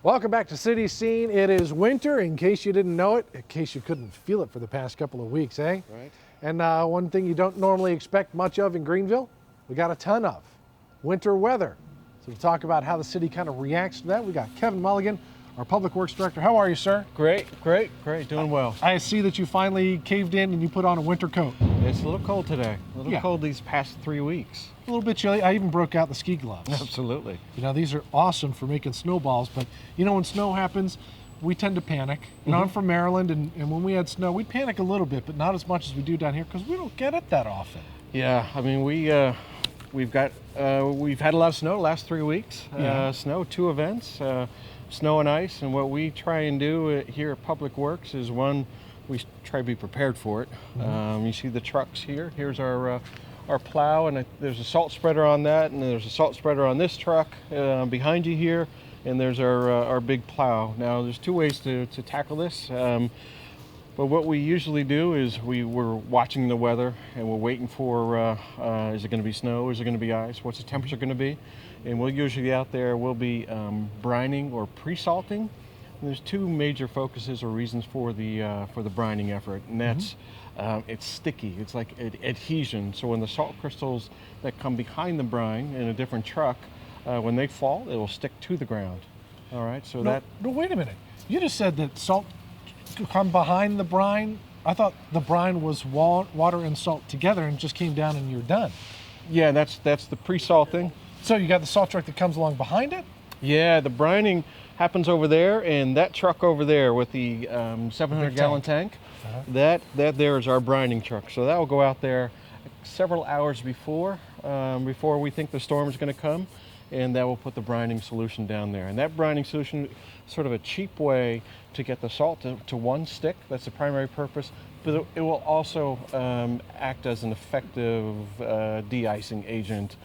Welcome back to City Scene. It is winter, in case you didn't know it, in case you couldn't feel it for the past couple of weeks, eh? Right. And one thing you don't normally expect much of in Greenville, we got a ton of winter weather. So to talk about how the city kind of reacts to that, we got Kevin Mulligan, our Public Works Director. How are you, sir? Great, doing well. I see that you finally caved in and you put on a winter coat. It's a little cold today, a little Yeah. cold these past 3 weeks. A little bit chilly. I even broke out the ski gloves. Absolutely. You know, these are awesome for making snowballs, but you know, when snow happens, we tend to panic. You know, I'm from Maryland, and when we had snow, we'd panic a little bit, but not as much as we do down here because we don't get it that often. Yeah, I mean, we've had a lot of snow the last 3 weeks. Yeah. Snow, 2 events, snow and ice, and what we try and do here at Public Works is, one, we try to be prepared for it. You see the trucks here. Here's our plow, and there's a salt spreader on that, and there's a salt spreader on this truck behind you here, and there's our big plow. Now, there's 2 ways to tackle this, but what we usually do is we're watching the weather, and we're waiting for, is it going to be snow, is it going to be ice, what's the temperature going to be, and we'll usually out there, we'll be brining or pre-salting. And there's 2 major focuses or reasons for the brining effort, and that's it's sticky. It's like adhesion. So when the salt crystals that come behind the brine in a different truck, when they fall, it will stick to the ground. All right. So No, wait a minute. You just said that salt come behind the brine. I thought the brine was water and salt together and just came down and you're done. Yeah, that's the pre-salting. So you got the salt truck that comes along behind it? Yeah, the brining happens over there, and that truck over there with the 700-gallon tank, that there is our brining truck. So that will go out there several hours before we think the storm is going to come, and that will put the brining solution down there. And that brining solution is sort of a cheap way to get the salt to one stick. That's the primary purpose, but it will also act as an effective de-icing agent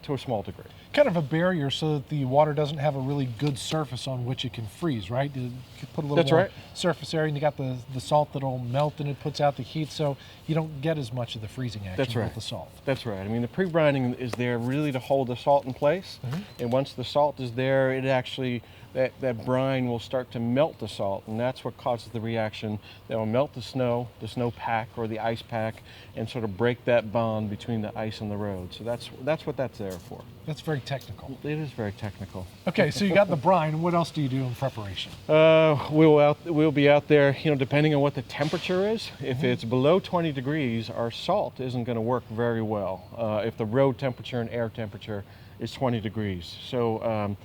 to a small degree. Kind of a barrier so that the water doesn't have a really good surface on which it can freeze, right? You put a little That's more right. surface area, and you got the salt that'll melt and it puts out the heat, so you don't get as much of the freezing action That's right. with the salt. That's right. I mean, the pre-brining is there really to hold the salt in place, and once the salt is there, it actually, that brine will start to melt the salt, and that's what causes the reaction that will melt the snow pack or the ice pack, and sort of break that bond between the ice and the road. So that's what that's there for. That's very technical. It is very technical. Okay, so you got the brine. What else do you do in preparation? We'll be out there, you know, depending on what the temperature is. If it's below 20 degrees, our salt isn't going to work very well. If the road temperature and air temperature is 20 degrees. So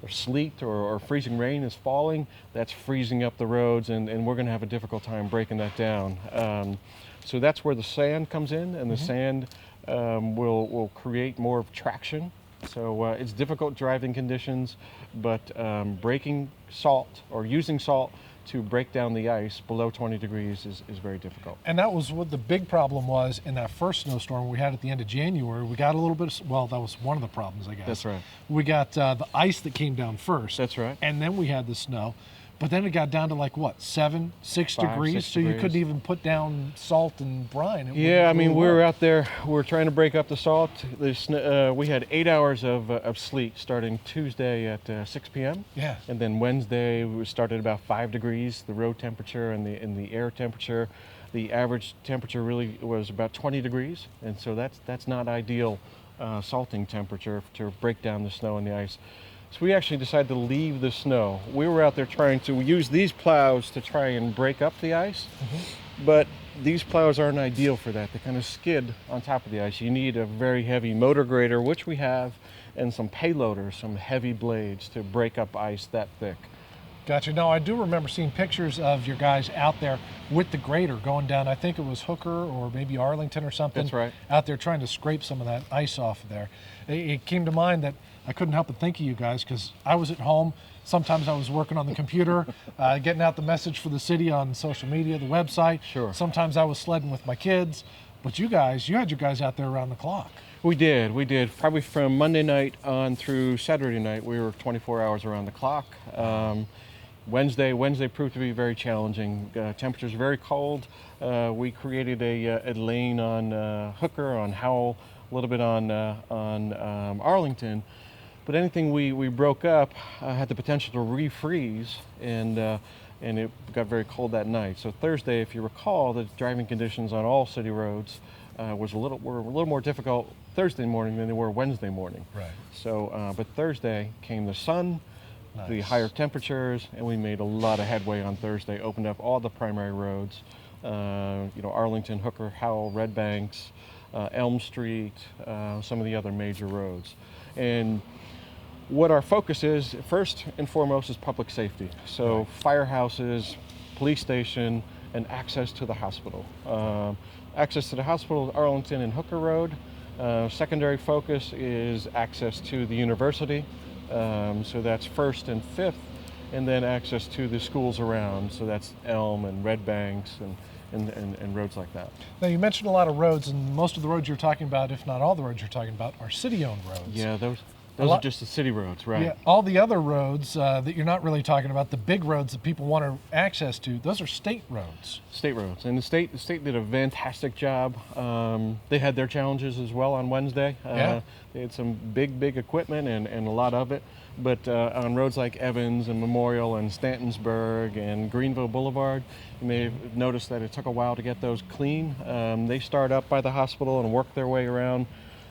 if sleet or freezing rain is falling, that's freezing up the roads, and we're going to have a difficult time breaking that down. So that's where the sand comes in, and the sand will create more of traction. So it's difficult driving conditions, but breaking salt or using salt to break down the ice below 20 degrees is very difficult. And that was what the big problem was in that first snowstorm we had at the end of January. We got a little bit of, well, that was one of the problems, I guess. That's right. We got the ice that came down first. That's right. And then we had the snow. But then it got down to like what, 7, 6 5, degrees? 6 so you degrees. couldn't even put down salt and brine. Yeah, I mean, we were out there, we were trying to break up the salt. We had 8 hours of sleet starting Tuesday at 6 p.m. Yeah. And then Wednesday, we started about 5 degrees, the road temperature and the air temperature. The average temperature really was about 20 degrees. And so that's not ideal salting temperature to break down the snow and the ice. So we actually decided to leave the snow. We were out there trying to use these plows to try and break up the ice, but these plows aren't ideal for that. They kind of skid on top of the ice. You need a very heavy motor grader, which we have, and some payloaders, some heavy blades to break up ice that thick. Gotcha. No, I do remember seeing pictures of your guys out there with the grader going down. I think it was Hooker or maybe Arlington or something. That's right. Out there trying to scrape some of that ice off of there. It came to mind that I couldn't help but think of you guys because I was at home. Sometimes I was working on the computer, getting out the message for the city on social media, the website. Sure. Sometimes I was sledding with my kids. But you had your guys out there around the clock. We did. Probably from Monday night on through Saturday night, we were 24 hours around the clock. Wednesday proved to be very challenging. Temperatures very cold. We created a lane on Hooker, on Howell, a little bit on Arlington. but anything we broke up had the potential to refreeze, and it got very cold that night. So Thursday, if you recall, the driving conditions on all city roads were a little more difficult Thursday morning than they were Wednesday morning. Right. So, but Thursday came the sun, the Nice. higher temperatures, and we made a lot of headway on Thursday. Opened up all the primary roads, Arlington, Hooker, Howell, Red Banks, Elm Street, some of the other major roads. And what our focus is, first and foremost, is public safety. So firehouses, police station, and access to the hospital. Access to the hospital is Arlington and Hooker Road. Secondary focus is access to the university. So that's First and Fifth, and then access to the schools around. So that's Elm and Red Banks and roads like that. Now, you mentioned a lot of roads, and most of the roads you're talking about, if not all the roads you're talking about, are city-owned roads. Yeah, those are just the city roads, right? Yeah, all the other roads that you're not really talking about, the big roads that people want access to, those are state roads. State roads, and the state did a fantastic job. They had their challenges as well on Wednesday. They had some big equipment and a lot of it, but on roads like Evans and Memorial and Stantonsburg and Greenville Boulevard, you may have noticed that it took a while to get those clean. They start up by the hospital and work their way around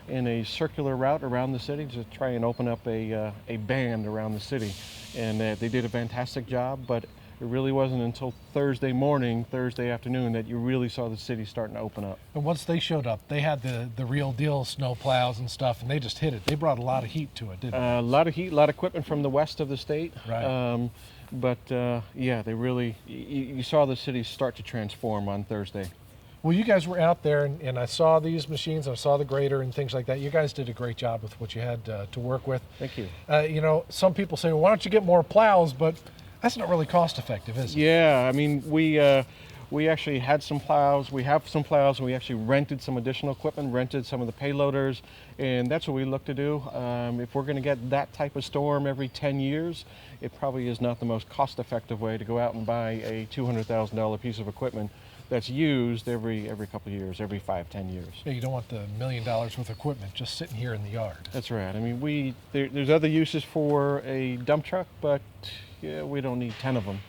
in a circular route around the city to try and open up a band around the city. And they did a fantastic job, but it really wasn't until Thursday afternoon, that you really saw the city starting to open up. And once they showed up, they had the real deal snow plows and stuff, and they just hit it. They brought a lot of heat to it, didn't they? A lot of heat, a lot of equipment from the west of the state. Right. Yeah, they really, you saw the city start to transform on Thursday. Well, you guys were out there, and I saw these machines, I saw the grader and things like that. You guys did a great job with what you had to work with. Thank you. Some people say, well, why don't you get more plows? But that's not really cost effective, is it? Yeah, I mean, we actually had some plows. We have some plows, and we actually rented some additional equipment, rented some of the payloaders, and that's what we look to do. If we're going to get that type of storm every 10 years, it probably is not the most cost-effective way to go out and buy a $200,000 piece of equipment that's used every couple of years, every 5-10 years. Yeah, you don't want the $1 million worth of equipment just sitting here in the yard. That's right. I mean, there's other uses for a dump truck, but yeah, we don't need 10 of them.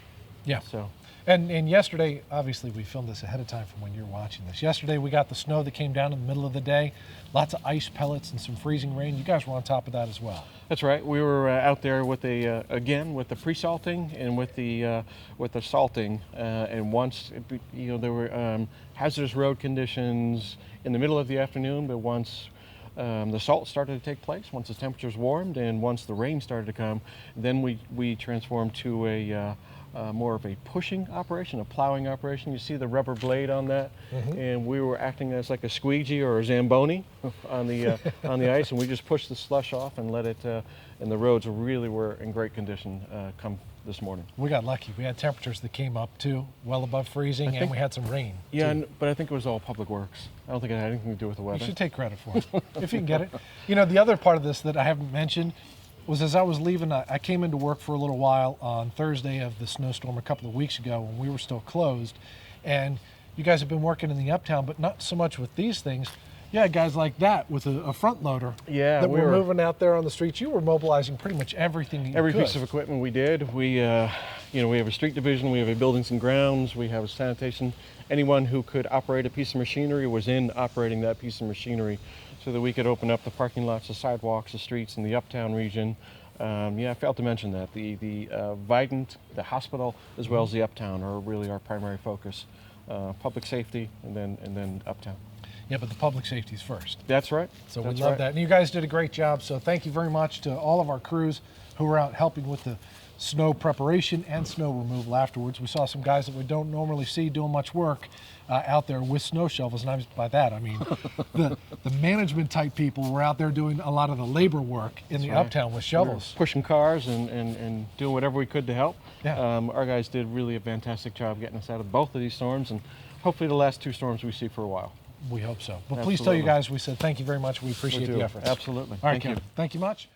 Yeah. So. And yesterday, obviously we filmed this ahead of time from when you're watching this. Yesterday we got the snow that came down in the middle of the day, lots of ice pellets and some freezing rain. You guys were on top of that as well. That's right. We were out there with again with the pre-salting and with the salting. And once there were hazardous road conditions in the middle of the afternoon, but once the salt started to take place, once the temperatures warmed, and once the rain started to come, then we transformed to a more of a pushing operation, a plowing operation. You see the rubber blade on that, and we were acting as like a squeegee or a Zamboni on the ice, and we just pushed the slush off and let it. And the roads really were in great condition come this morning. We got lucky. We had temperatures that came up too, well above freezing, and we had some rain. Yeah, but I think it was all Public Works. I don't think it had anything to do with the weather. You should take credit for it if you can get it. The other part of this that I haven't mentioned was as I was leaving, I came into work for a little while on Thursday of the snowstorm a couple of weeks ago when we were still closed. And you guys have been working in the uptown, but not so much with these things. Yeah, guys like that with a front loader. Yeah, that were moving out there on the streets. You were mobilizing pretty much everything. Every piece of equipment we did. We have a street division. We have a buildings and grounds. We have a sanitation. Anyone who could operate a piece of machinery was in operating that piece of machinery, so that we could open up the parking lots, the sidewalks, the streets in the uptown region. I failed to mention that the Vidant, the hospital, as well as the uptown are really our primary focus. Public safety, and then uptown. Yeah, but the public safety is first. That's right. So we love that. And you guys did a great job. So thank you very much to all of our crews who were out helping with the snow preparation and snow removal afterwards. We saw some guys that we don't normally see doing much work out there with snow shovels. And by that, I mean the management type people were out there doing a lot of the labor work in the uptown with shovels. We were pushing cars and doing whatever we could to help. Yeah. Our guys did really a fantastic job getting us out of both of these storms, and hopefully the last two storms we see for a while. We hope so. But please tell you guys we said thank you very much. We appreciate the efforts. Absolutely. All right, Thank you. Kevin. Thank you much.